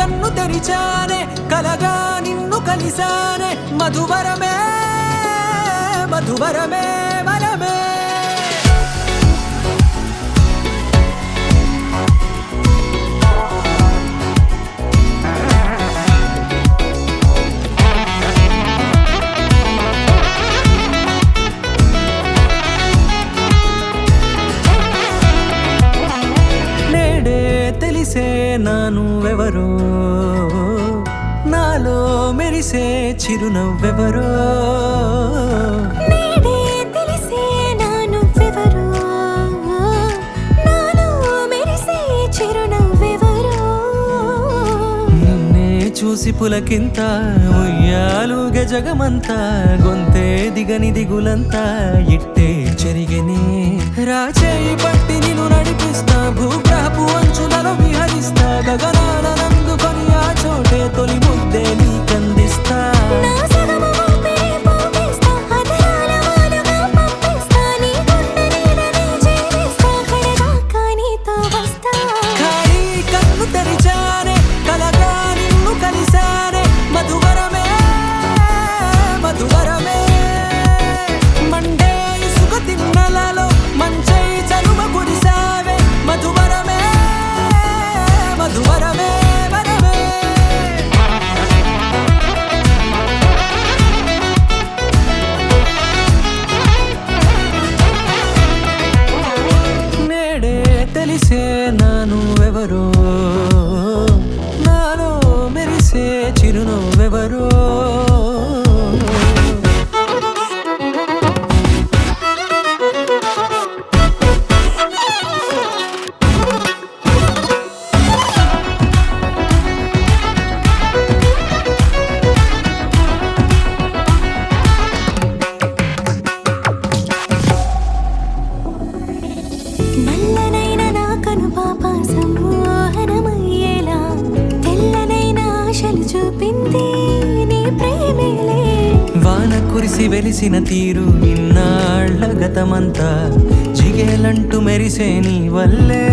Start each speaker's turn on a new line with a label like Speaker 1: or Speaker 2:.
Speaker 1: కన్ను తెరిచానే కలగా నిన్ను కలిసానే మధువరమే మధువరమే వరమే తెలిసే నానువెవరో నాలో మెరిసే చిరునవ్వెవరో
Speaker 2: నేడే తెలిసే నానువెవరో నాలో మెరిసే చిరునవ్వెవరో
Speaker 1: నిన్నే చూసి పులకింత ఉయ్యాలుగే జగమంతా గొంతే దిగని దిగులంతా ఇట్టే చెరిగనే రాచేయి పట్టి నిన్ను నడిపిస్తా భూగ్రహపు అంచులలో విహరిస్తా గగనాలనందుకొని ఆ చోటే తొలి ముద్దే నీకందిస్తా
Speaker 2: నా సగము ఊపిరి పోగిస్తా అధరాల వాలుగా పంపిస్తా నీ గుండె నీడనే జీవిస్తా కడదాకా నీతో వస్తా
Speaker 1: ఖాళీ కన్ను తెరిచానే కలగా నిన్ను కలిసానే మధువరమే మధువరమే మండే ఇసుక తిన్నలలో మంచై చలువ కురిసావే మధువరమే మధువరమే వరమే నేడే తెలిసే నానువెవరో నాలో మెరిసే చిరునవ్వెవరో
Speaker 2: నల్లనైన నా కనుపాప సమ్మోహనమయ్యేలా తెల్లనైన ఆశలు చూపింది నీ ప్రేమేలే
Speaker 1: వాన కురిసి వెలిసిన తీరు ఇన్నాళ్ల గతమంతా జిగేలంటూ మెరిసే నీ వల్లే